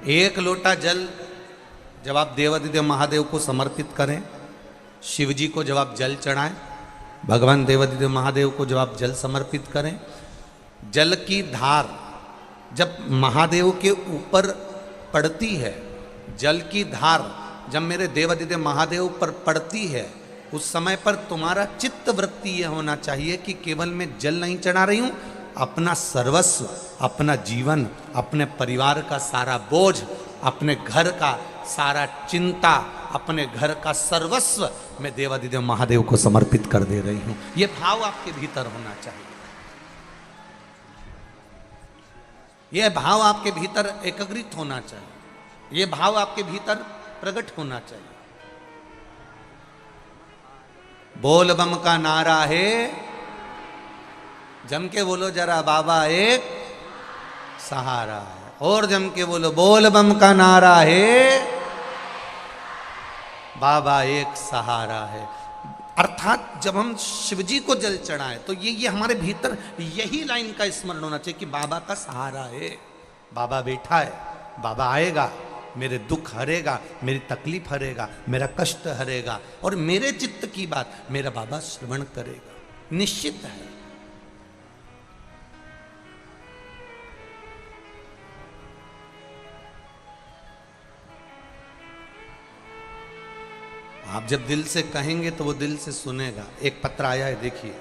एक लोटा जल जब आप देवादिदेव महादेव को समर्पित करें, शिव जी को जब आप जल चढ़ाएं, भगवान देवादिदेव महादेव को जब आप जल समर्पित करें, जल की धार जब महादेव के ऊपर पड़ती है, जल की धार जब मेरे देवादिदेव महादेव पर पड़ती है, उस समय पर तुम्हारा चित्त वृत्ति यह होना चाहिए कि केवल मैं जल नहीं चढ़ा रही हूं, अपना सर्वस्व, अपना जीवन, अपने परिवार का सारा बोझ, अपने घर का सारा चिंता, अपने घर का सर्वस्व मैं देवादिदेव महादेव को समर्पित कर दे रही हूं। यह भाव आपके भीतर होना चाहिए। यह भाव आपके भीतर एकाग्रित होना चाहिए। यह भाव आपके भीतर प्रकट होना चाहिए। बोल बम का नारा है, जम के बोलो जरा, बाबा एक सहारा है। और जम के बोलो, बोल बम का नारा है, बाबा एक सहारा है। अर्थात जब हम शिवजी को जल चढ़ाएं तो ये हमारे भीतर यही लाइन का स्मरण होना चाहिए कि बाबा का सहारा है, बाबा बैठा है, बाबा आएगा, मेरे दुख हरेगा, मेरी तकलीफ हरेगा, मेरा कष्ट हरेगा, और मेरे चित्त की बात मेरा बाबा श्रवण करेगा, निश्चित है। आप जब दिल से कहेंगे तो वो दिल से सुनेगा। एक पत्र आया है, देखिए।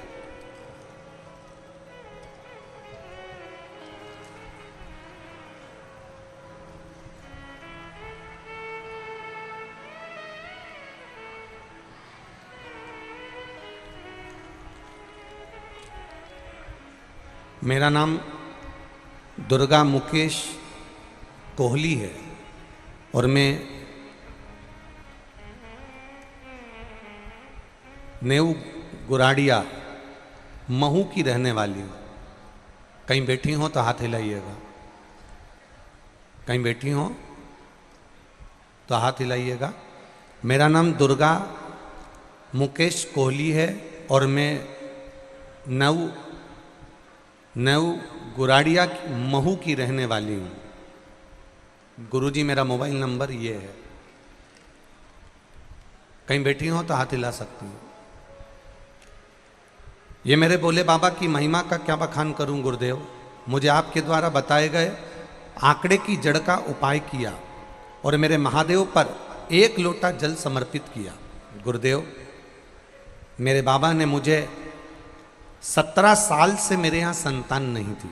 मेरा नाम दुर्गा मुकेश कोहली है और मैं नेऊ गुराड़िया महू की रहने वाली हूँ। कहीं बैठी हो तो हाथ हिलाइएगा, कहीं बैठी हो तो हाथ हिलाइएगा। मेरा नाम दुर्गा मुकेश कोहली है और मैं नेऊ गुराड़िया महू की रहने वाली हूँ। गुरुजी मेरा मोबाइल नंबर ये है। कहीं बैठी हो तो हाथ हिला सकती हूँ। ये मेरे बोले बाबा की महिमा का क्या बखान करूं गुरुदेव। मुझे आपके द्वारा बताए गए आंकड़े की जड़ का उपाय किया और मेरे महादेव पर एक लोटा जल समर्पित किया। गुरुदेव, मेरे बाबा ने मुझे 17 साल से मेरे यहाँ संतान नहीं थी।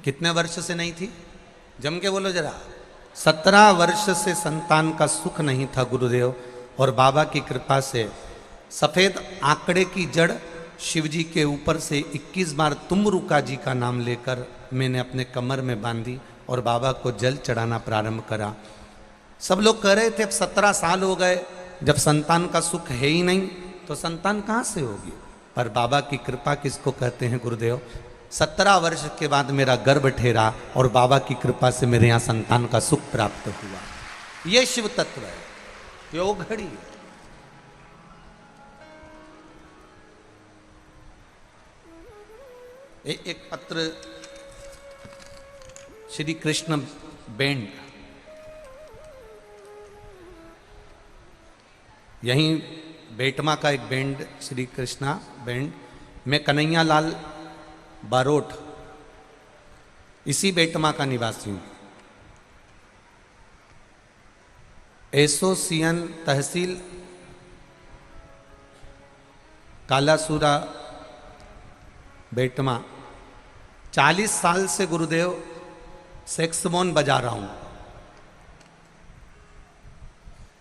कितने वर्ष से नहीं थी? जम के बोलो जरा। 17 वर्ष से संतान का सुख नहीं था गुरुदेव, और बाबा की कृपा से सफेद आंकड़े की जड़ शिव जी के ऊपर से 21 बार तुमरुका जी का नाम लेकर मैंने अपने कमर में बांधी और बाबा को जल चढ़ाना प्रारंभ करा। सब लोग कह रहे थे अब 17 साल हो गए, जब संतान का सुख है ही नहीं तो संतान कहाँ से होगी। पर बाबा की कृपा किसको कहते हैं गुरुदेव। 17 वर्ष के बाद मेरा गर्भ ठहरा और बाबा की कृपा से मेरे यहाँ संतान का सुख प्राप्त हुआ। ये शिव तत्व है, यो घड़ी है। एक पत्र श्री कृष्ण बैंड, यहीं बेटमा का एक बैंड श्री कृष्णा बैंड, मैं कन्हैया लाल बारोट इसी बेटमा का निवासी हूँ। एसोसिएशन तहसील कालासुरा बेटमा। 40 साल से गुरुदेव सेक्समोन बजा रहा हूं।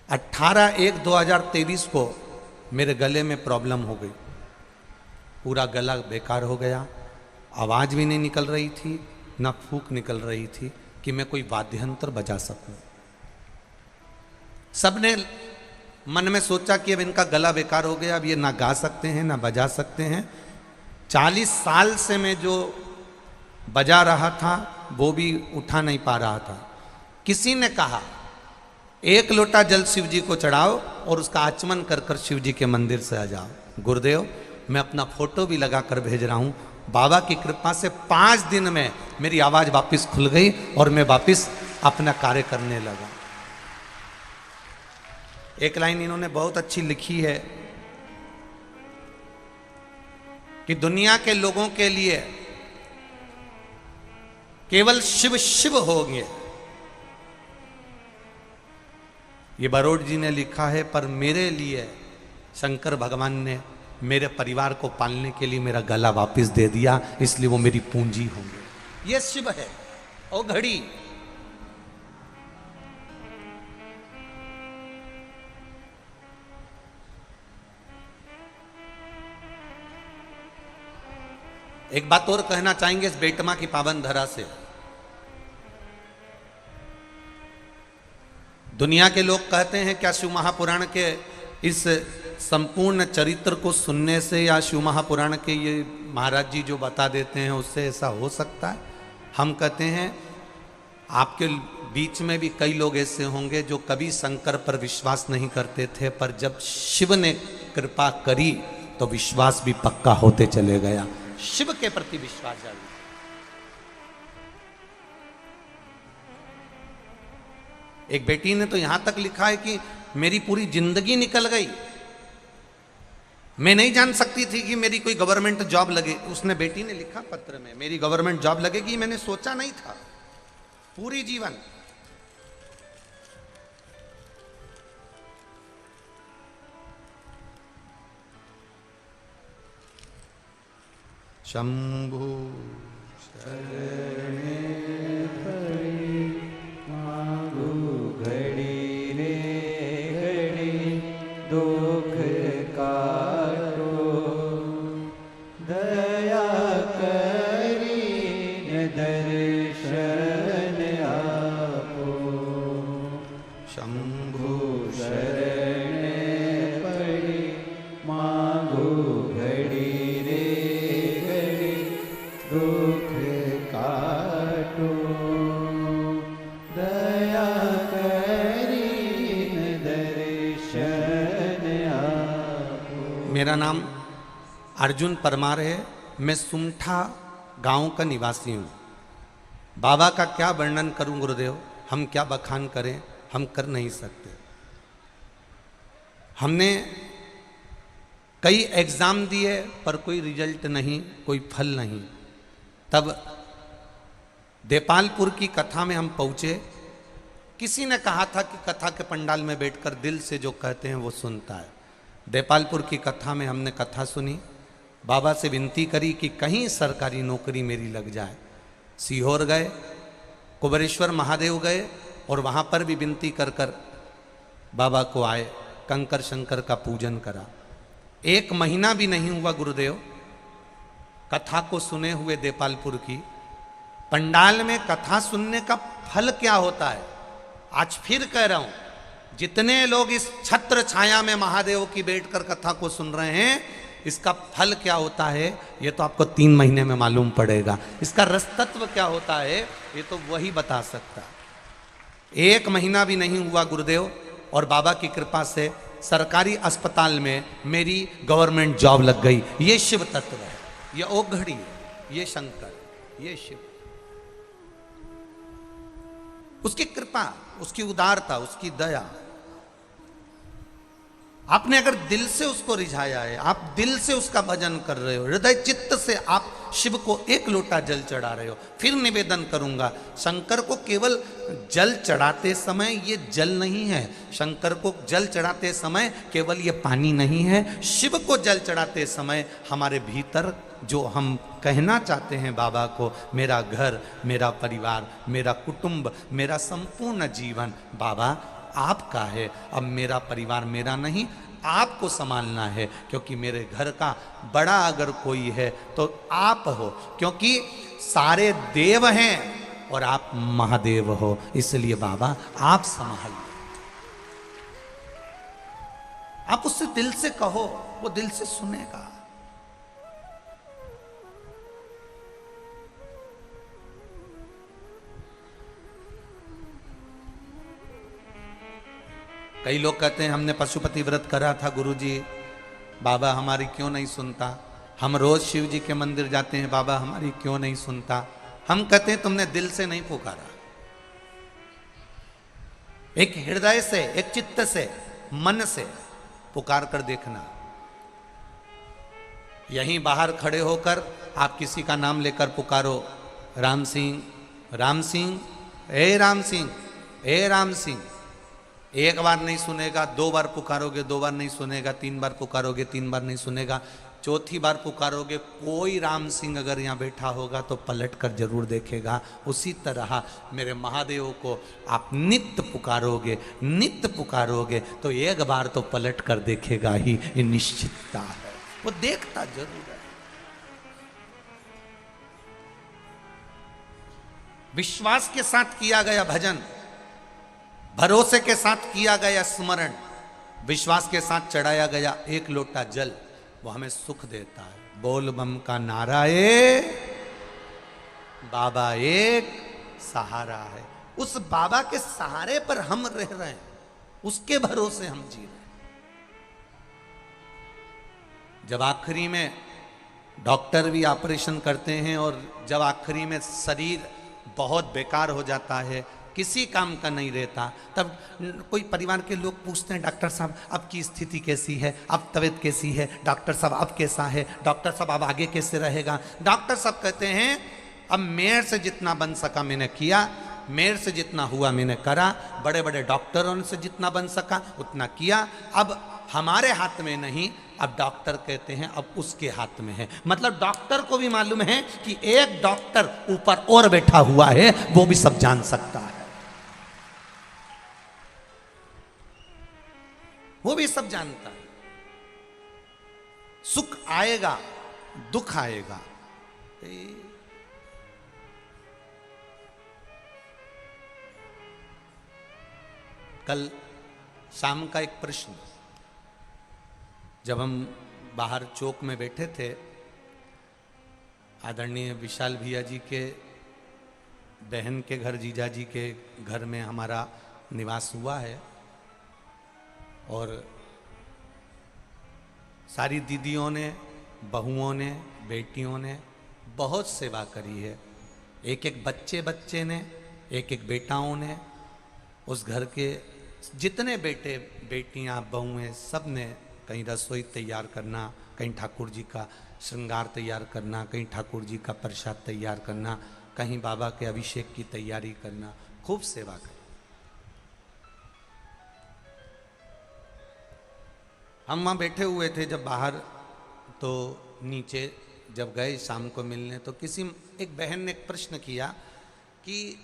18/1/2023 को मेरे गले में प्रॉब्लम हो गई, पूरा गला बेकार हो गया, आवाज़ भी नहीं निकल रही थी, ना फूंक निकल रही थी कि मैं कोई वाद्ययंत्र बजा सकूं। सबने मन में सोचा कि अब इनका गला बेकार हो गया, अब ये ना गा सकते हैं ना बजा सकते हैं। 40 साल से मैं जो बजा रहा था वो भी उठा नहीं पा रहा था। किसी ने कहा एक लोटा जल शिव जी को चढ़ाओ और उसका आचमन कर कर शिव जी के मंदिर से आ जाओ। गुरुदेव, मैं अपना फोटो भी लगा कर भेज रहा हूँ। बाबा की कृपा से 5 दिन में मेरी आवाज़ वापस खुल गई और मैं वापस अपना कार्य करने लगा। एक लाइन इन्होंने बहुत अच्छी लिखी है कि दुनिया के लोगों के लिए केवल शिव शिव होंगे, ये बरोड़ जी ने लिखा है, पर मेरे लिए शंकर भगवान ने मेरे परिवार को पालने के लिए मेरा गला वापस दे दिया, इसलिए वो मेरी पूंजी होंगे। ये शिव है। ओ घड़ी, एक बात और कहना चाहेंगे इस बेटमा की पावन धरा से। दुनिया के लोग कहते हैं क्या शिव महापुराण के इस संपूर्ण चरित्र को सुनने से या शिव महापुराण के ये महाराज जी जो बता देते हैं उससे ऐसा हो सकता है? हम कहते हैं आपके बीच में भी कई लोग ऐसे होंगे जो कभी शंकर पर विश्वास नहीं करते थे, पर जब शिव ने कृपा करी तो विश्वास भी पक्का होते चले गया। शिव के प्रति विश्वास जागृत। एक बेटी ने तो यहां तक लिखा है कि मेरी पूरी जिंदगी निकल गई, मैं नहीं जान सकती थी कि मेरी कोई गवर्नमेंट जॉब लगे। उसने बेटी ने लिखा पत्र में, मेरी गवर्नमेंट जॉब लगेगी मैंने सोचा नहीं था पूरी जीवन। शंभु शरणे पड़ी मांगू घड़ी रे घड़ी दुख काटो दया करी दर्शन आपो। शंभु शरणे पड़ी मांगू घड़ी रे दुख काटो दया करी दर्शन आपो। मेरा नाम अर्जुन परमार है, मैं सुमठा गांव का निवासी हूँ। बाबा का क्या वर्णन करूं गुरुदेव, हम क्या बखान करें, हम कर नहीं सकते। हमने कई एग्जाम दिए पर कोई रिजल्ट नहीं, कोई फल नहीं। तब देपालपुर की कथा में हम पहुंचे। किसी ने कहा था कि कथा के पंडाल में बैठकर दिल से जो कहते हैं वो सुनता है। देपालपुर की कथा में हमने कथा सुनी, बाबा से विनती करी कि कहीं सरकारी नौकरी मेरी लग जाए। सीहोर गए, कुबरेश्वर महादेव गए और वहाँ पर भी विनती कर कर बाबा को आए, कंकर शंकर का पूजन करा। 1 महीना भी नहीं हुआ गुरुदेव कथा को सुने हुए देपालपुर की। पंडाल में कथा सुनने का फल क्या होता है, आज फिर कह रहा हूं, जितने लोग इस छत्र छाया में महादेव की बैठकर कथा को सुन रहे हैं, इसका फल क्या होता है ये तो आपको 3 महीने में मालूम पड़ेगा। इसका रसतत्व क्या होता है ये तो वही बता सकता। 1 महीना भी नहीं हुआ गुरुदेव और बाबा की कृपा से सरकारी अस्पताल में मेरी गवर्नमेंट जॉब लग गई। ये शिव तत्व है, ये ओघड़ी है, ये शंकर, ये शिव। उसकी कृपा, उसकी उदारता, उसकी दया। आपने अगर दिल से उसको रिझाया है, आप दिल से उसका भजन कर रहे हो, हृदय चित्त से आप शिव को 1 लोटा जल चढ़ा रहे हो। फिर निवेदन करूंगा, शंकर को केवल जल चढ़ाते समय ये जल नहीं है, शंकर को जल चढ़ाते समय केवल ये पानी नहीं है, शिव को जल चढ़ाते समय हमारे भीतर जो हम कहना चाहते हैं बाबा को, मेरा घर, मेरा परिवार, मेरा कुटुंब, मेरा संपूर्ण जीवन बाबा आपका है। अब मेरा परिवार मेरा नहीं, आपको संभालना है, क्योंकि मेरे घर का बड़ा अगर कोई है तो आप हो, क्योंकि सारे देव हैं और आप महादेव हो, इसलिए बाबा आप संभालिए। आप उससे दिल से कहो, वो दिल से सुनेगा। कई लोग कहते हैं हमने पशुपति व्रत करा था गुरुजी, बाबा हमारी क्यों नहीं सुनता। हम रोज शिव जी के मंदिर जाते हैं, बाबा हमारी क्यों नहीं सुनता। हम कहते हैं तुमने दिल से नहीं पुकारा। एक हृदय से, एक चित्त से, मन से पुकार कर देखना। यहीं बाहर खड़े होकर आप किसी का नाम लेकर पुकारो, राम सिंह, राम सिंह, हे राम सिंह, हे राम सिंह। एक बार नहीं सुनेगा, दो बार पुकारोगे, दो बार नहीं सुनेगा, तीन बार पुकारोगे, तीन बार नहीं सुनेगा, चौथी बार पुकारोगे, कोई राम सिंह अगर यहाँ बैठा होगा तो पलट कर जरूर देखेगा। उसी तरह मेरे महादेव को आप नित्य पुकारोगे, नित्य पुकारोगे तो एक बार तो पलट कर देखेगा ही, ये निश्चितता है। वो देखता जरूर है। विश्वास के साथ किया गया भजन, भरोसे के साथ किया गया स्मरण, विश्वास के साथ चढ़ाया गया एक लोटा जल, वो हमें सुख देता है। बोल बम का नारा है, बाबा एक सहारा है। उस बाबा के सहारे पर हम रह रहे हैं, उसके भरोसे हम जी रहे हैं। जब आखिरी में डॉक्टर भी ऑपरेशन करते हैं और जब आखिरी में शरीर बहुत बेकार हो जाता है, किसी काम का नहीं रहता, तब कोई परिवार के लोग पूछते हैं, डॉक्टर साहब अब की स्थिति कैसी है, अब तबीयत कैसी है, डॉक्टर साहब अब कैसा है, डॉक्टर साहब अब आगे कैसे रहेगा। डॉक्टर साहब कहते हैं अब मेरे से जितना बन सका मैंने किया, मेरे से जितना हुआ मैंने करा, बड़े बड़े डॉक्टरों से जितना बन सका उतना किया, अब हमारे हाथ में नहीं। अब डॉक्टर कहते हैं अब उसके हाथ में है। मतलब डॉक्टर को भी मालूम है कि एक डॉक्टर ऊपर और बैठा हुआ है, वो भी सब जान सकता है, वो भी सब जानता है। सुख आएगा, दुख आएगा। कल शाम का एक प्रश्न, जब हम बाहर चौक में बैठे थे, आदरणीय विशाल भैया जी के बहन के घर, जीजा जी के घर में हमारा निवास हुआ है और सारी दीदियों ने, बहुओं ने, बेटियों ने बहुत सेवा करी है। एक एक बच्चे ने, एक एक बेटाओं ने, उस घर के जितने बेटे बेटियां बहुएं सब ने कहीं रसोई तैयार करना, कहीं ठाकुर जी का श्रृंगार तैयार करना, कहीं ठाकुर जी का प्रसाद तैयार करना, कहीं बाबा के अभिषेक की तैयारी करना, खूब सेवा करी। हम वहाँ बैठे हुए थे जब बाहर, तो नीचे जब गए शाम को मिलने, तो किसी एक बहन ने एक प्रश्न किया कि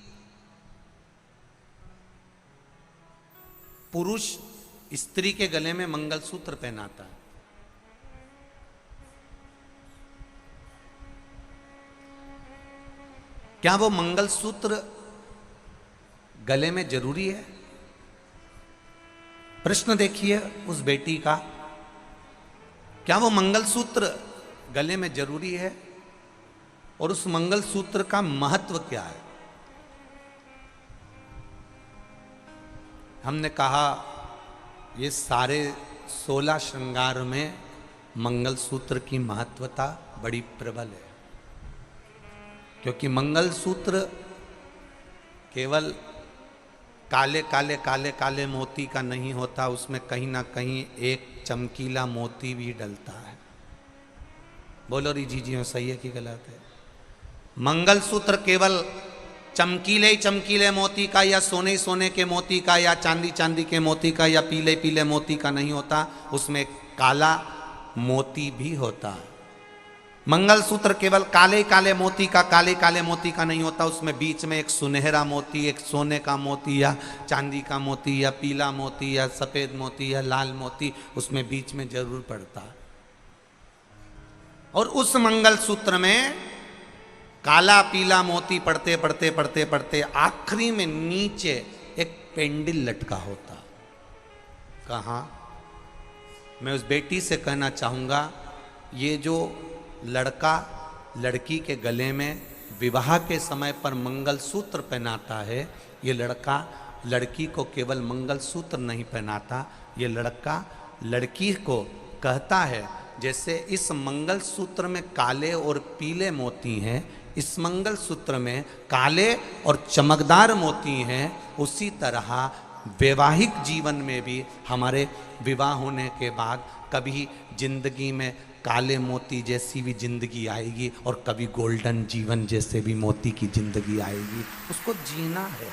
पुरुष स्त्री के गले में मंगलसूत्र पहनाता है, क्या वो मंगलसूत्र गले में जरूरी है? प्रश्न देखिए उस बेटी का, क्या वो मंगलसूत्र गले में जरूरी है और उस मंगलसूत्र का महत्व क्या है? हमने कहा ये सारे 16 श्रृंगार में मंगलसूत्र की महत्वता बड़ी प्रबल है, क्योंकि मंगलसूत्र केवल काले काले काले काले मोती का नहीं होता, उसमें कहीं ना कहीं एक चमकीला मोती भी डलता है। बोलो री जी सही है कि गलत है? मंगलसूत्र केवल चमकीले ही चमकीले मोती का या सोने सोने के मोती का या चांदी चांदी के मोती का या पीले पीले मोती का नहीं होता, उसमें काला मोती भी होता है। मंगलसूत्र केवल काले काले मोती का, काले काले मोती का नहीं होता, उसमें बीच में एक सुनहरा मोती, एक सोने का मोती या चांदी का मोती या पीला मोती या सफेद मोती या लाल मोती उसमें बीच में जरूर पड़ता है। और उस मंगलसूत्र में काला पीला मोती पड़ते पड़ते पड़ते पड़ते आखिरी में नीचे एक पेंडिल लटका होता। कहाँ? मैं उस बेटी से कहना चाहूँगा, ये जो लड़का लड़की के गले में विवाह के समय पर मंगलसूत्र पहनाता है, ये लड़का लड़की को केवल मंगलसूत्र नहीं पहनाता, ये लड़का लड़की को कहता है जैसे इस मंगलसूत्र में काले और पीले मोती हैं, इस मंगलसूत्र में काले और चमकदार मोती हैं, उसी तरह वैवाहिक जीवन में भी हमारे विवाह होने के बाद कभी जिंदगी में काले मोती जैसी भी जिंदगी आएगी और कभी गोल्डन जीवन जैसे भी मोती की जिंदगी आएगी। उसको जीना है।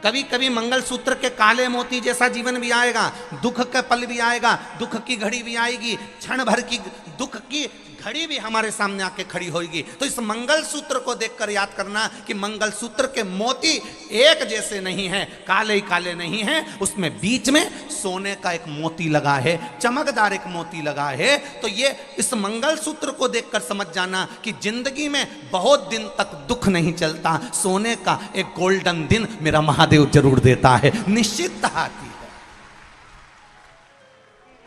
कभी कभी मंगलसूत्र के काले मोती जैसा जीवन भी आएगा, दुख का पल भी आएगा, दुख की घड़ी भी आएगी, क्षण भर की दुख की घड़ी भी हमारे सामने आके खड़ी होगी। तो इस मंगलसूत्र को देखकर याद करना कि मंगलसूत्र के मोती एक जैसे नहीं हैं, काले ही काले नहीं हैं, उसमें बीच में सोने का एक मोती लगा है, चमकदार एक मोती लगा है। तो ये इस मंगलसूत्र को देखकर समझ जाना कि जिंदगी में बहुत दिन तक दुख नहीं चलता, सोने का एक गोल्डन दिन मेरा महादेव जरूर देता है, निश्चित आती है।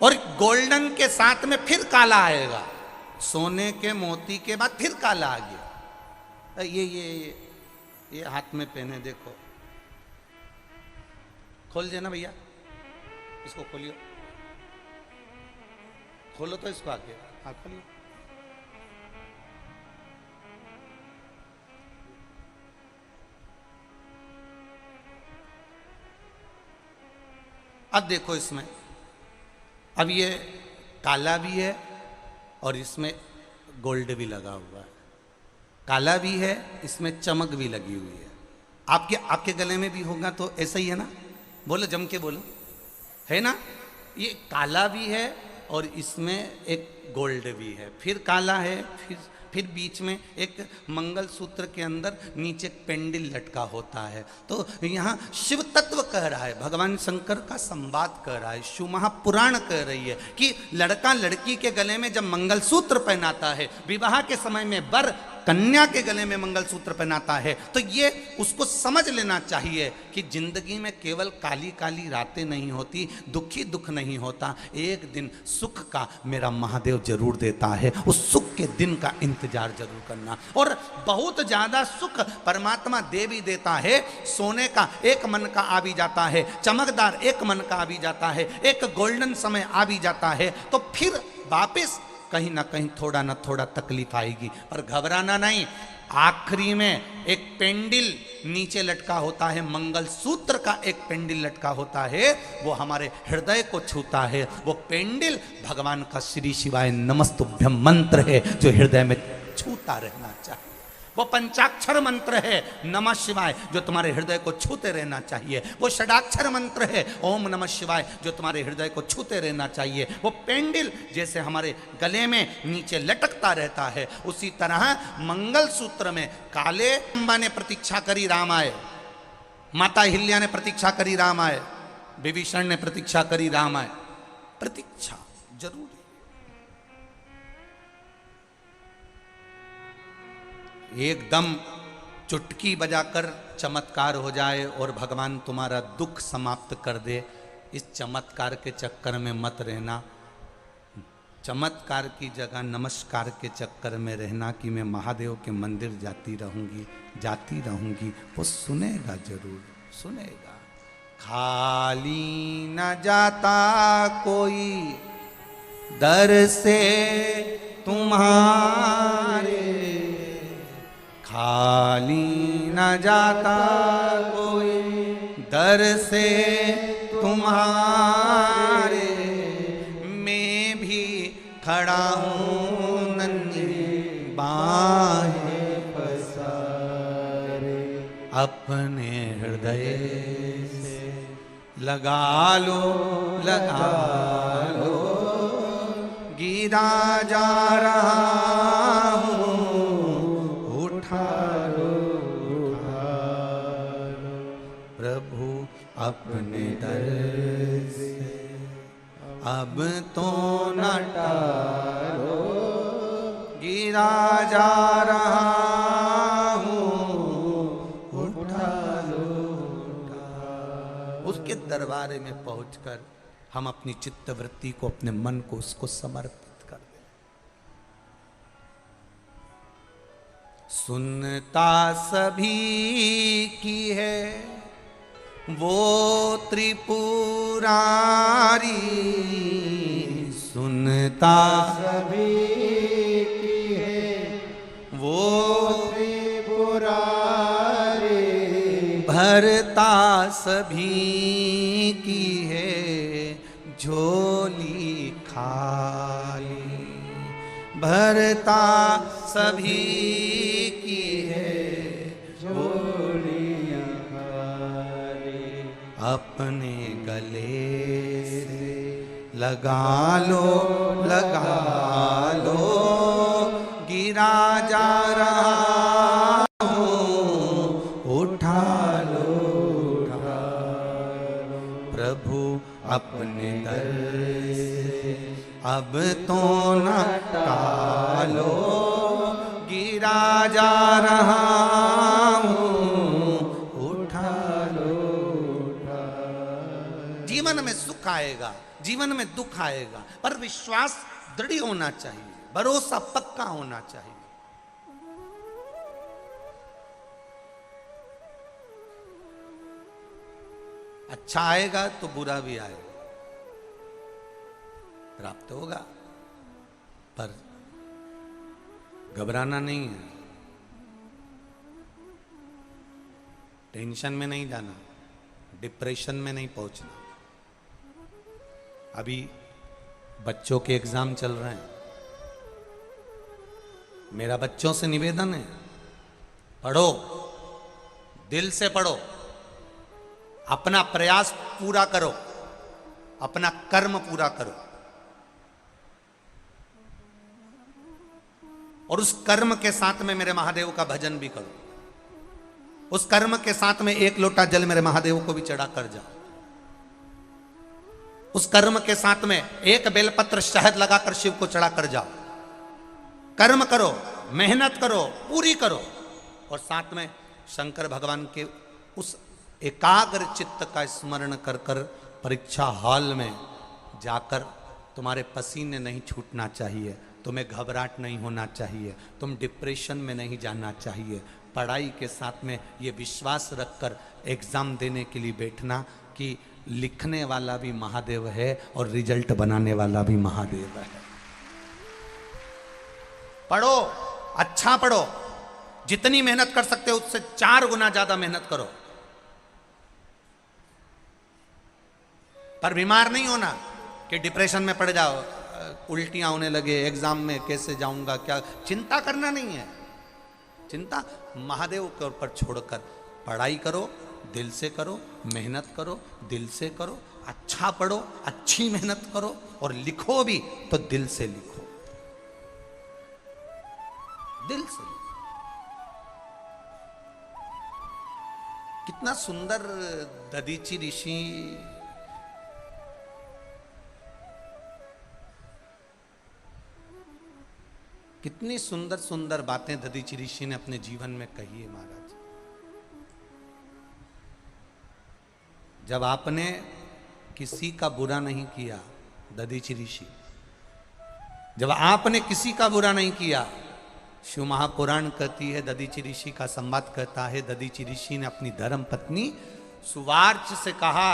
और गोल्डन के साथ में फिर काला आएगा, सोने के मोती के बाद फिर काला आ गया। ये हाथ में पहने देखो, खोल देना भैया, इसको खोलियो, खोलो तो इसको आगे, हाँ खोलियो। अब देखो इसमें, अब ये काला भी है और इसमें गोल्ड भी लगा हुआ है, काला भी है, इसमें चमक भी लगी हुई है। आपके गले में भी होगा तो ऐसा ही है ना, बोलो जम के बोलो, है ना। ये काला भी है और इसमें एक गोल्ड भी है, फिर काला है, फिर बीच में एक मंगलसूत्र के अंदर नीचे पेंडिल लटका होता है। तो यहाँ शिव तत्व कह रहा है, भगवान शंकर का संवाद कह रहा है, शिव महापुराण कह रही है कि लड़का लड़की के गले में जब मंगलसूत्र पहनाता है, विवाह के समय में वर कन्या के गले में मंगलसूत्र पहनाता है, तो ये उसको समझ लेना चाहिए कि जिंदगी में केवल काली काली रातें नहीं होती, दुखी दुख नहीं होता, एक दिन सुख का मेरा महादेव जरूर देता है। उस सुख के दिन का इंतजार जरूर करना। और बहुत ज्यादा सुख परमात्मा दे भी देता है, सोने का एक मन का आ भी जाता है, चमकदार एक मन का आ भी जाता है, एक गोल्डन समय आ भी जाता है, तो फिर वापिस कहीं ना कहीं थोड़ा ना थोड़ा तकलीफ आएगी, पर घबराना नहीं। आखिरी में एक पेंडिल नीचे लटका होता है, मंगलसूत्र का एक पेंडिल लटका होता है, वो हमारे हृदय को छूता है। वो पेंडिल भगवान का श्री शिवाय नमस्तुभ्यम मंत्र है जो हृदय में छूता रहना चाहिए। वो पंचाक्षर मंत्र है नमः शिवाय जो तुम्हारे हृदय को छूते रहना चाहिए। वो षडाक्षर मंत्र है ओम नमः शिवाय जो तुम्हारे हृदय को छूते रहना चाहिए। वो पेंडिल जैसे हमारे गले में नीचे लटकता रहता है, उसी तरह मंगलसूत्र में काले अम्बा ने प्रतीक्षा करी राम आए, माता हिल्या ने प्रतीक्षा करी राम आए, विभीषण ने प्रतीक्षा करी राम आए। प्रतीक्षा जरूरी, एकदम चुटकी बजाकर चमत्कार हो जाए और भगवान तुम्हारा दुख समाप्त कर दे, इस चमत्कार के चक्कर में मत रहना। चमत्कार की जगह नमस्कार के चक्कर में रहना कि मैं महादेव के मंदिर जाती रहूंगी, वो सुनेगा, जरूर सुनेगा। खाली न जाता कोई दर से तुम्हारे, खाली न जाता कोई दर से तुम्हारे, मैं भी खड़ा हूँ नन्ही बाहें पसारे, अपने हृदय से लगा लो गिरा जा रहा हूँ, उठा लो प्रभु अपने दर से, अब तो न टालो, गिरा जा रहा हूँ, उठा लो। उसके दरबार में पहुंचकर हम अपनी चित्त वृत्ति को, अपने मन को उसको समर्पित कर दें। सुनता सभी की है वो त्रिपुरारी, सुनता सभी की है वो त्रिपुरारी, भरता सभी की है झोली खाली, भरता सभी की है झोली खाली। अपने गले से लगा लो, लगा लो, गिरा जा रहा हूँ, उठा लो, उठा लो। प्रभु अपने दर से अब तो न टालो, गिरा जा रहा हूँ, उठा लो, उठा लो। जीवन में सुख आएगा, जीवन में दुख आएगा, पर विश्वास दृढ़ होना चाहिए, भरोसा पक्का होना चाहिए। अच्छा आएगा तो बुरा भी आएगा, प्राप्त होगा, पर घबराना नहीं है, टेंशन में नहीं जाना, डिप्रेशन में नहीं पहुंचना। अभी बच्चों के एग्जाम चल रहे हैं, मेरा बच्चों से निवेदन है, पढ़ो, दिल से पढ़ो, अपना प्रयास पूरा करो, अपना कर्म पूरा करो, और उस कर्म के साथ में मेरे महादेव का भजन भी करो। उस कर्म के साथ में एक लोटा जल मेरे महादेव को भी चढ़ा कर जाओ। उस कर्म के साथ में एक बेलपत्र शहद लगाकर शिव को चढ़ा कर जाओ। कर्म करो, मेहनत करो, पूरी करो, और साथ में शंकर भगवान के उस एकाग्र चित्त का स्मरण कर कर परीक्षा हॉल में जाकर तुम्हारे पसीने नहीं छूटना चाहिए, तुम्हें घबराहट नहीं होना चाहिए, तुम डिप्रेशन में नहीं जाना चाहिए। पढ़ाई के साथ में ये विश्वास रखकर एग्जाम देने के लिए बैठना कि लिखने वाला भी महादेव है और रिजल्ट बनाने वाला भी महादेव है। पढ़ो, अच्छा पढ़ो, जितनी मेहनत कर सकते हो उससे 4 गुना ज्यादा मेहनत करो, पर बीमार नहीं होना कि डिप्रेशन में पड़ जाओ, उल्टियां होने लगे, एग्जाम में कैसे जाऊंगा, क्या, चिंता करना नहीं है। चिंता महादेव के ऊपर छोड़कर पढ़ाई करो, दिल से करो, मेहनत करो, दिल से करो, अच्छा पढ़ो, अच्छी मेहनत करो, और लिखो भी तो दिल से लिखो, दिल से लिखो। कितना सुंदर दधीचि ऋषि कितनी सुंदर सुंदर बातें दधीचि ऋषि ने अपने जीवन में कही है महाराज। जब आपने किसी का बुरा नहीं किया, दधीचि ऋषि, जब आपने किसी का बुरा नहीं किया, शिव महापुराण कहती है, दधीचि ऋषि का संवाद कहता है, दधीचि ऋषि ने अपनी धर्म पत्नी सुवार्च से कहा,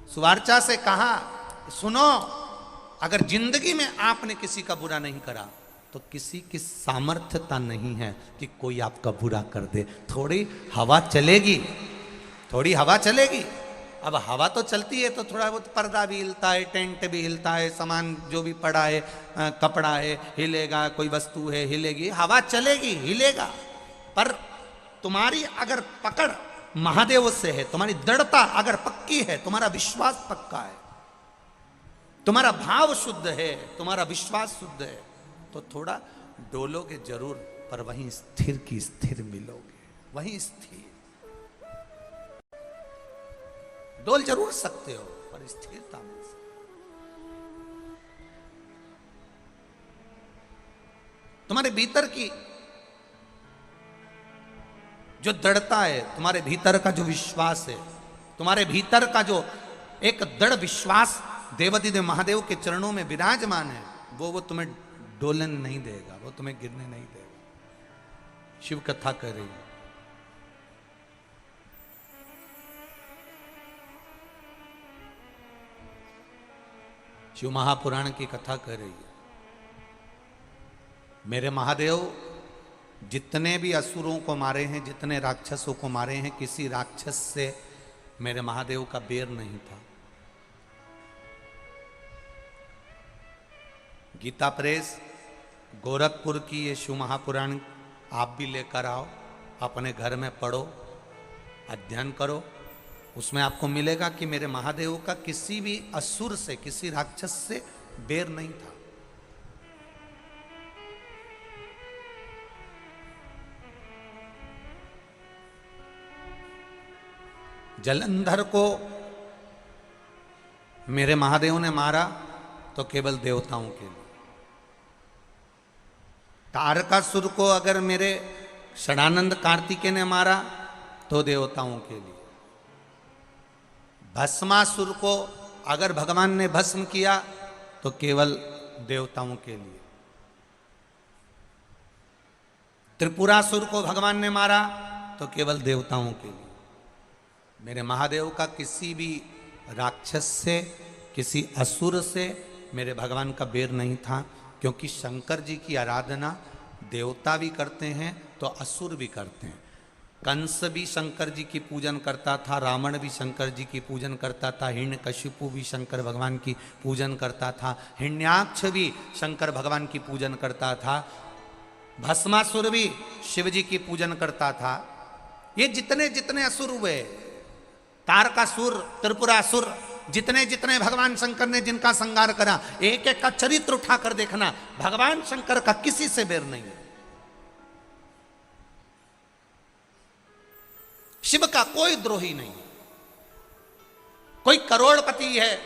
सुवार्चा से कहा, सुनो, अगर जिंदगी में आपने किसी का बुरा नहीं करा तो किसी की सामर्थ्यता नहीं है कि कोई आपका बुरा कर दे। थोड़ी हवा चलेगी, थोड़ी हवा चलेगी। अब हवा तो चलती है तो थोड़ा बहुत पर्दा भी हिलता है, टेंट भी हिलता है, सामान जो भी पड़ा है, कपड़ा है हिलेगा, कोई वस्तु है हिलेगी, हवा चलेगी, हिलेगा। पर तुम्हारी अगर पकड़ महादेव से है, तुम्हारी दृढ़ता अगर पक्की है, तुम्हारा विश्वास पक्का है, तुम्हारा भाव शुद्ध है, तुम्हारा विश्वास शुद्ध है, तो थोड़ा डोलोगे जरूर, पर वहीं स्थिर की स्थिर मिलोगे, वहीं स्थिर। डोल जरूर सकते हो पर स्थिरता मिल सकती। तुम्हारे भीतर की जो दृढ़ता है, तुम्हारे भीतर का जो विश्वास है, तुम्हारे भीतर का जो एक दृढ़ विश्वास देवाधिदेव महादेव के चरणों में विराजमान है, वो तुम्हें डोलन नहीं देगा, वो तुम्हें गिरने नहीं देगा। शिव कथा कर रही है, शिव महापुराण की कथा कर रही है। मेरे महादेव जितने भी असुरों को मारे हैं, जितने राक्षसों को मारे हैं, किसी राक्षस से मेरे महादेव का बैर नहीं था। गीता प्रेस गोरखपुर की ये शिव महापुराण आप भी लेकर आओ, अपने घर में पढ़ो, अध्ययन करो। उसमें आपको मिलेगा कि मेरे महादेव का किसी भी असुर से, किसी राक्षस से बैर नहीं था। जलंधर को मेरे महादेव ने मारा तो केवल देवताओं के लिए। तारकासुर को अगर मेरे षडानंद कार्तिकेय ने मारा तो देवताओं के लिए। भस्मासुर को अगर भगवान ने भस्म किया तो केवल देवताओं के लिए। त्रिपुरासुर को भगवान ने मारा तो केवल देवताओं के लिए। मेरे महादेव का किसी भी राक्षस से, किसी असुर से मेरे भगवान का बैर नहीं था, क्योंकि शंकर जी की आराधना देवता भी करते हैं तो असुर भी करते हैं। कंस भी शंकर जी की पूजन करता था, रावण भी शंकर जी की पूजन करता था, हिरण्यकशिपु भी शंकर भगवान की पूजन करता था, हिरण्याक्ष भी शंकर भगवान की पूजन करता था, भस्मासुर भी शिव जी की पूजन करता था। ये जितने जितने असुर हुए, तारकासुर, त्रिपुरासुर, जितने जितने भगवान शंकर ने जिनका संहार करा, एक एक का चरित्र उठाकर देखना, भगवान शंकर का किसी से बैर नहीं है। शिव का कोई द्रोही नहीं। कोई करोड़पति है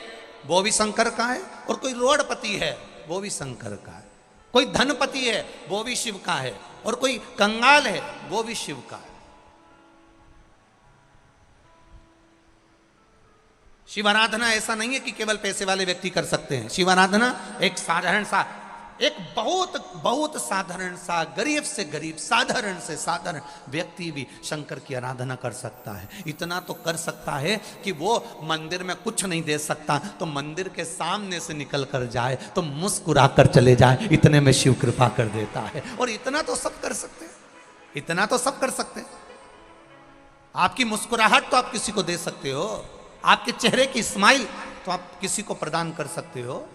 वो भी शंकर का है, और कोई रोड़पति है वो भी शंकर का है। कोई धनपति है वो भी शिव का है, और कोई कंगाल है वो भी शिव का है। शिव आराधना ऐसा नहीं है कि केवल पैसे वाले व्यक्ति कर सकते हैं। शिव आराधना एक साधारण सा, एक बहुत बहुत साधारण सा, गरीब से गरीब, साधारण से साधारण व्यक्ति भी शंकर की आराधना कर सकता है। इतना तो कर सकता है कि वो मंदिर में कुछ नहीं दे सकता तो मंदिर के सामने से निकल कर जाए तो मुस्कुरा कर चले जाए, इतने में शिव कृपा कर देता है। और इतना तो सब कर सकते हैं, इतना तो सब कर सकते हैं। आपकी मुस्कुराहट तो आप किसी को दे सकते हो, आपके चेहरे की स्माइल तो आप किसी को प्रदान कर सकते हो।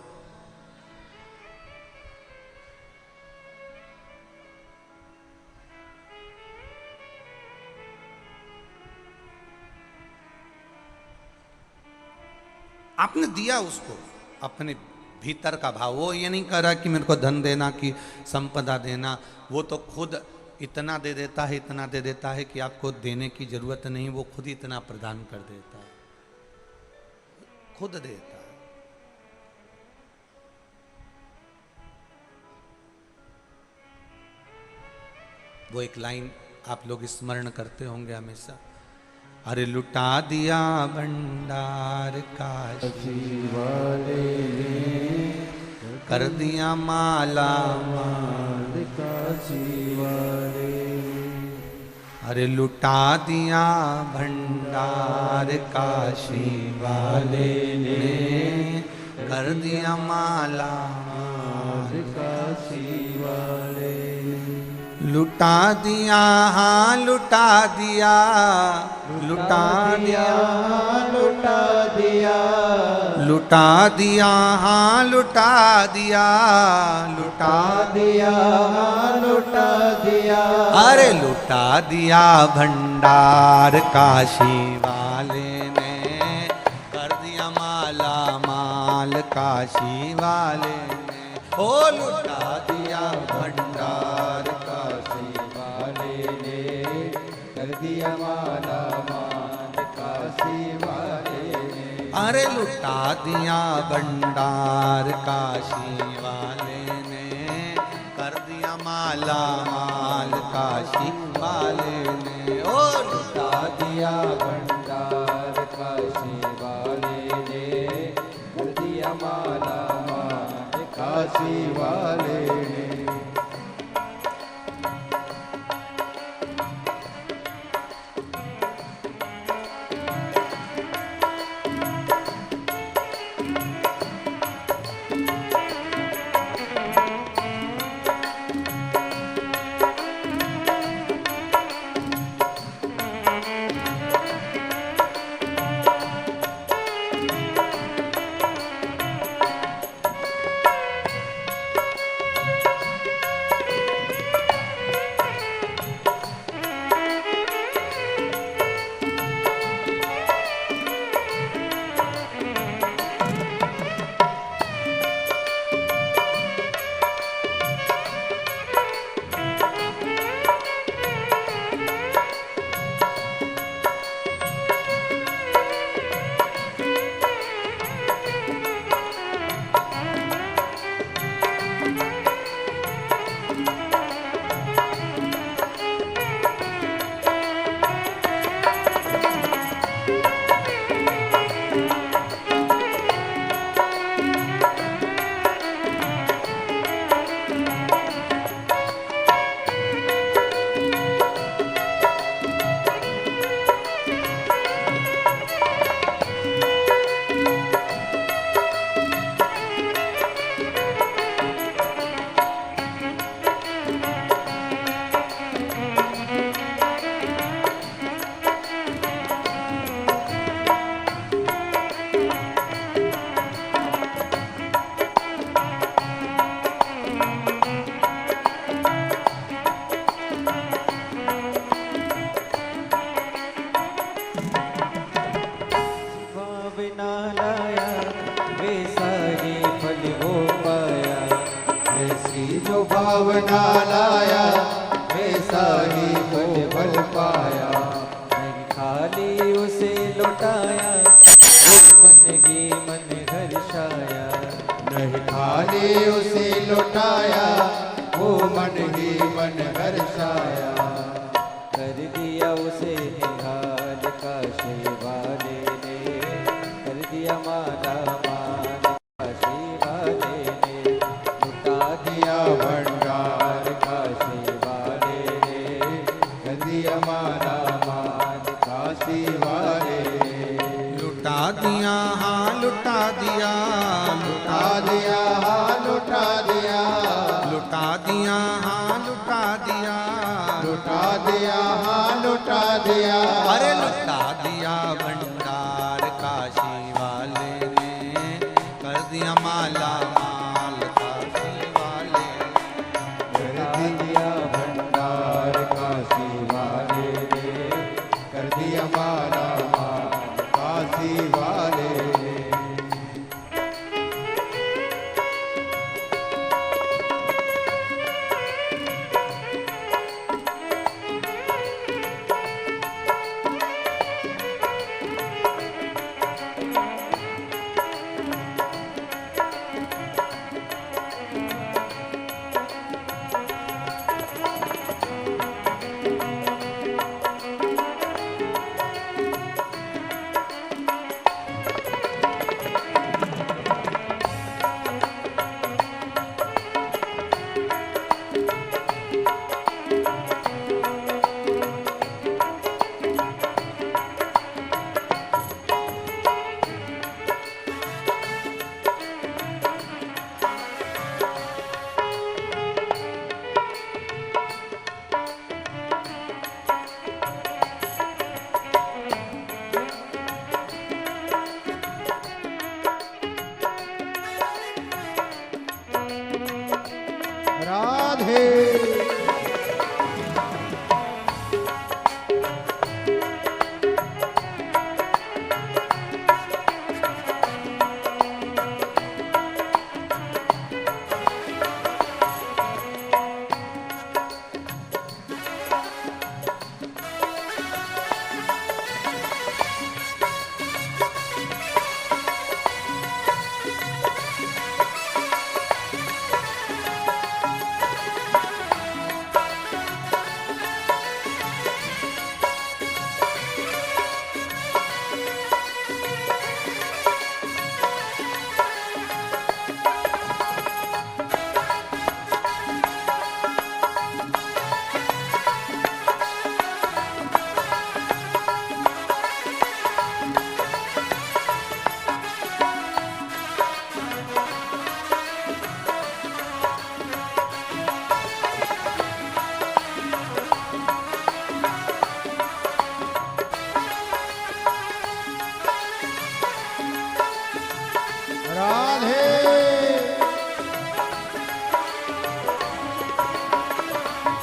आपने दिया उसको अपने भीतर का भाव। वो ये नहीं कह रहा कि मेरे को धन देना, कि संपदा देना, वो तो खुद इतना दे देता है, इतना दे देता है कि आपको देने की जरूरत नहीं, वो खुद इतना प्रदान कर देता है, खुद देता है। वो एक लाइन आप लोग स्मरण करते होंगे हमेशा, अरे लुटा दिया भंडार काशी वाले ने, कर दिया माला माल काशी वाले। अरे लुटा दिया भंडार काशी वाले ने, कर दिया माला माल काशी वाले। लुटा दिया, हाँ लुटा दिया, लुटा दिया, लुटा दिया, लुटा दिया, हाँ लुटा दिया, लुटा दिया, हाँ लुटा दिया। अरे लुटा दिया भंडार काशी वाले ने, कर दिया माला माल काशी वाले ने। ओ लुटा दिया भंडार काशी वाले ने, कर दिया माला माल काशी वाले ने। अरे लुटा दिया भंडार काशी वाले ने, कर दिया माला माल काशी वाले ने। ओ लुटा दिया भंडार काशी वाले ने, कर दिया माला माल काशी वाले ने। बना लाया, वैसा ही बल पाया। नहीं खाली उसे लौटाया, वो मन ही मन हर्षाया। नहीं खाली उसे लौटाया, वो मन ही मन हर्षाया। कर दिया उसे निहाल काशी वाले ने, कर दिया माला माल काशी वाले ने। लुटा दिया भंडार काशी वाले ने, कर दिया माला माल काशी वाले ने। लुटा दिया हाँ लुटा दिया, लुटा दिया हाँ लुटा दिया, लुटा दिया हाँ लुटा दिया, लुटा दिया हाँ लुटा दिया। अरे लुटा दिया भंडार काशी वाले ने, कर दिया माला माल काशी वाले ने। कर दिया भंडार काशी वाले ने, कर दिया माला माल काशी वाले ने। राधे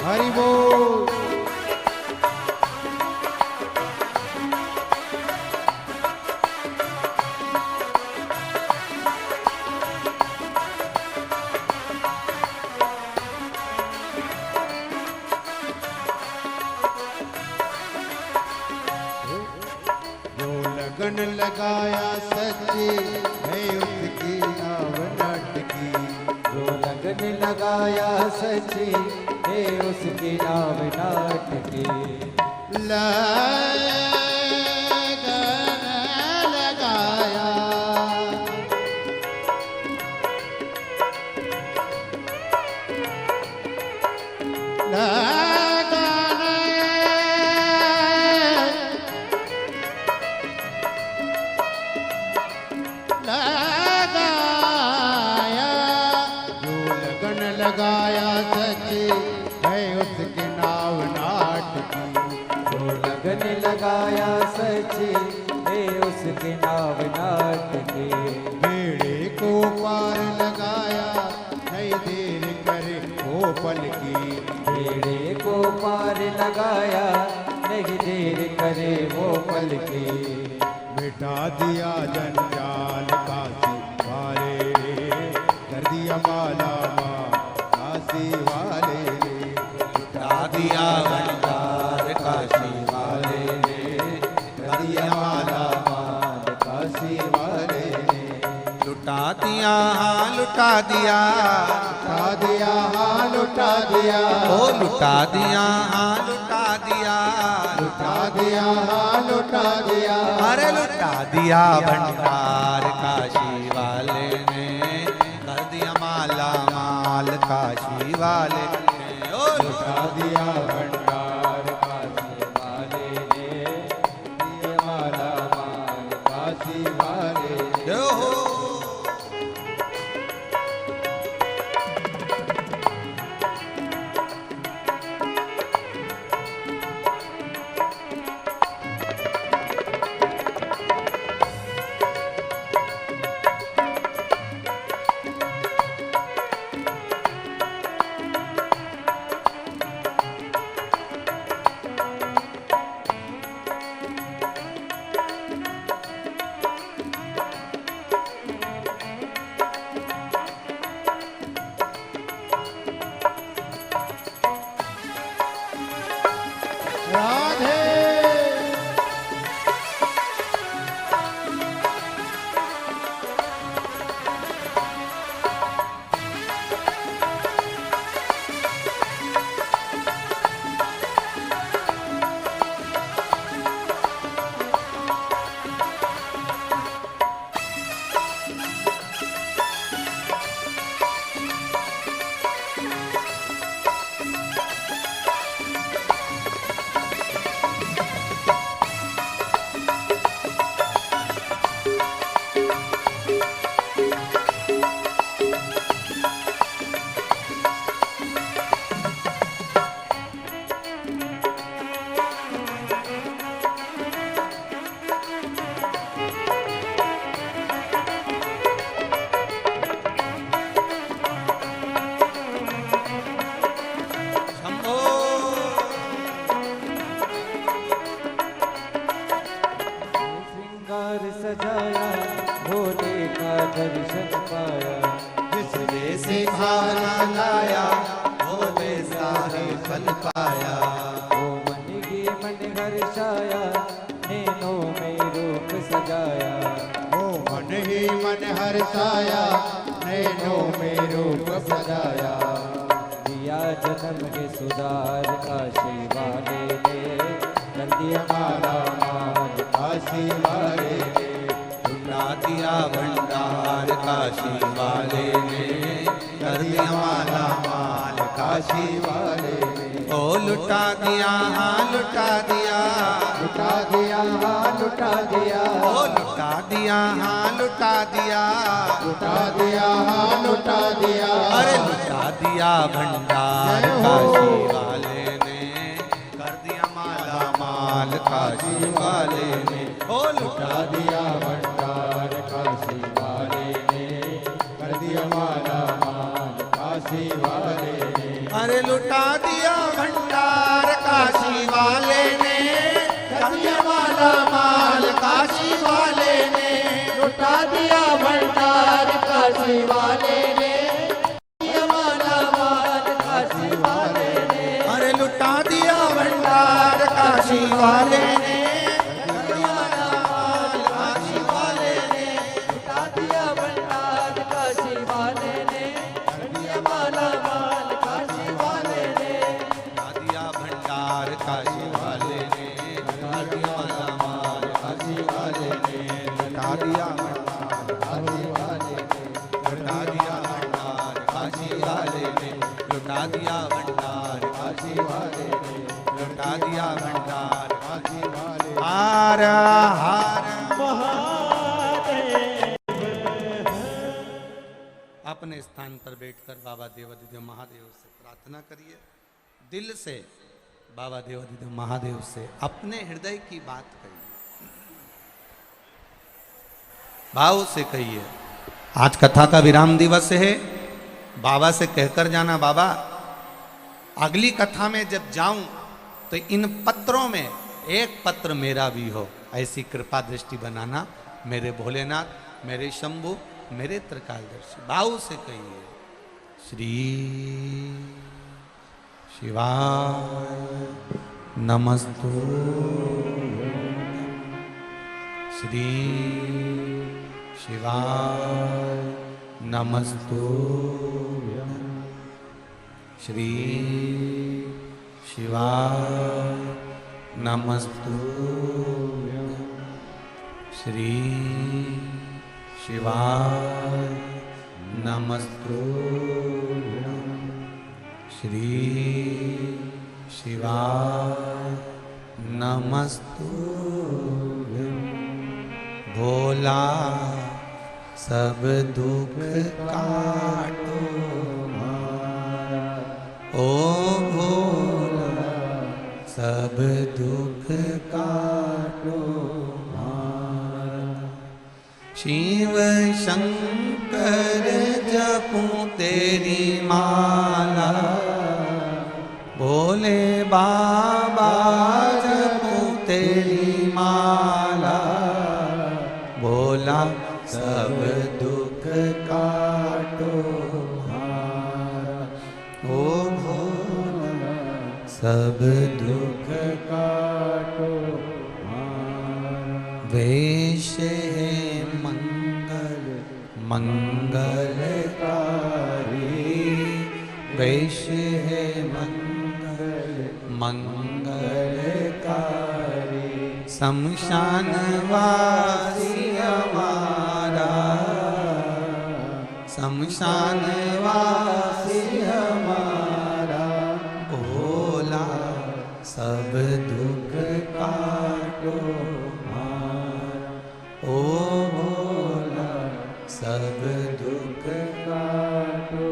हरि बोल। लगन लगाया सच्ची है उसकी नाव नाटकी। जो लगन लगाया सच्ची है उसकी नाव नाटकी। लगन लगाया लगाया सच्ची है उसकी नाव नाटकी। जो लगन लगाया सच्ची है उसकी नाव नाटकी। बेड़े को पार लगाया नहीं देर करे वो पल की। बेड़े को पार लगाया नहीं देर करे वो पल की। मिटा दिया जंजाल काशी वाले कर दिया माला काशी वाले। भंडार काशी वाले ने कर दिया माला माल काशी वाले ने। लुटा दिया हाँ लुटा दिया, लुटा दिया हाँ लुटा दिया, ओ लुटा दिया हाँ लुटा दिया, लुटा दिया हाँ लुटा दिया, अरे लुटा दिया भंडार काशी वाले ने कर दिया माला माल काशी वाले ने। ओ लुटा दिया भंडार काशी वाले ने, दिया माला माल काशी वाले ने। जय हो। राधे शंभो श्रृंगार सजाया भोले का दर्शन पाया, जिसने सिंहाना लाया भोले सारे फल पाया। वो मन की मन हर्षाया, नैनों में रूप सजाया, ओ मन ही मन हर्षाया, नैनों में रूप सजाया। दिया जन्म के सुधार काशी वाले ने कर दिया माला माल काशी वाले ने लुटा दिया भंडार काशी वाले ने कर दिया माला माल काशी वाले ने ओ लुटा दिया हाँ लुटा दिया, लुटा दिया हाँ लुटा दिया, ओ लुटा दिया हाँ लुटा दिया, लुटा दिया हाँ लुटा दिया, अरे लुटा दिया भंडार काशी वाले ने कर दिया माला माल काशी वाले ने। ओ लुटा लुटा दिया भंडार काशी वाले ने कर दिया माला माल काशी वाले ने। अरे लुटा दिया भंडार काशी वाले ने कर दिया माला माल काशी वाले ने। लुटा दिया भंडार काशी वाले ने, दिया माला माल काशी वाले ने। अरे लुटा दिया भंडार काशी वाले ने लुटा दिया भंडार काशी वाले ने, दिया माला माल काशी वाले ने। लुटा दिया भंडार काशी वाले ने कर दिया माला माल काशी वाले ने। लुटा दिया भंडार काशी वाले ने लुटा दिया भंडार काशी वाले ने लुटा दिया भंडार काशी वाले ने लुटा दिया भंडार काशी वाले। हार हार अपने स्थान पर बैठकर बाबा देवाधिदेव महादेव से प्रार्थना करिए। दिल से बाबा देवाधिदेव महादेव से अपने हृदय की बात कहिए, भाव से कहिए। आज कथा का विराम दिवस है। बाबा से कहकर जाना, बाबा अगली कथा में जब जाऊं तो इन पत्रों में एक पत्र मेरा भी हो, ऐसी कृपा दृष्टि बनाना मेरे भोलेनाथ, मेरे शंभु, मेरे त्रिकालदर्शी। भाव से कहिए। श्री शिवाय नमस्तु श्री शिवाय नमस्तु श्री शिवाय नमस्तु श्री शिवाय नमस्तु श्री शिवाय नमस्तु भोला सब दुख काटो ओ भोला सब दुख काटो शिव शंकर जपूं तेरी माला भोले बाबा जपूं तेरी माला भोला सब दुख काटो ओ भोला सब दुख काटो वेश है मंगल मंगलकारी वेश है मंगल मंगलकारी शमशान वासी हमारा शमशान वासी हमारा भोला सब दुख काटो ओ भोला सब दुख काटो।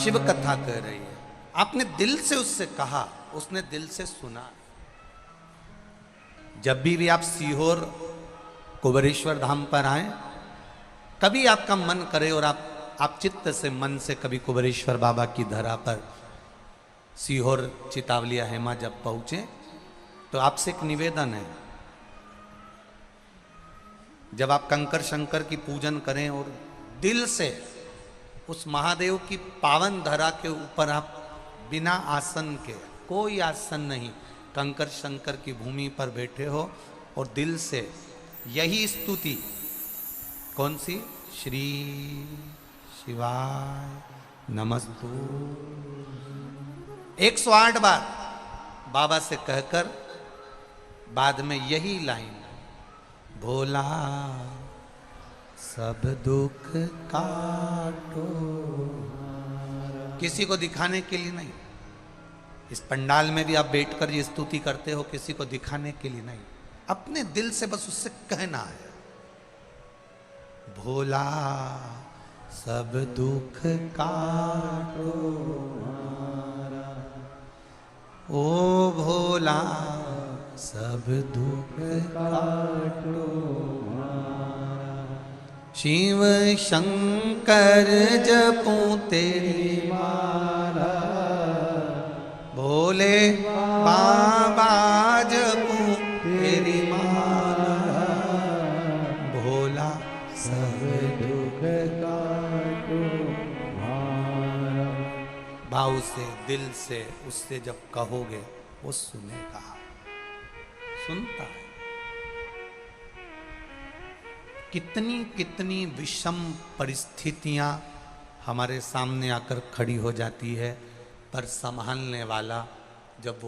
शिव कथा कह रही है, आपने दिल से उससे कहा, उसने दिल से सुना। जब भी आप सीहोर कुबेरेश्वर धाम पर आए, कभी आपका मन करे और आप चित्त से मन से कभी कुबेरेश्वर बाबा की धरा पर सीहोर चितावलिया हेमा जब पहुंचे, तो आपसे एक निवेदन है, जब आप कंकर शंकर की पूजन करें और दिल से उस महादेव की पावन धरा के ऊपर आप बिना आसन के, कोई आसन नहीं, कंकर शंकर की भूमि पर बैठे हो और दिल से यही स्तुति, कौन सी? श्री शिवाय नमस्तु 108 बार बाबा से कहकर बाद में यही लाइन, भोला सब दुख काटो। किसी को दिखाने के लिए नहीं, इस पंडाल में भी आप बैठकर ये स्तुति करते हो, किसी को दिखाने के लिए नहीं, अपने दिल से बस उससे कहना है, भोला सब दुख काटो ओ भोला सब दुख काटो। शिव शंकर जपूं तेरी माला भोले बाबा जपूं तेरी माला भोला सब दुख काटो। भाव से दिल से उससे जब कहोगे वो सुनेगा, सुनता है। कितनी कितनी विषम परिस्थितियां हमारे सामने आकर खड़ी हो जाती है, पर संभालने वाला जब वो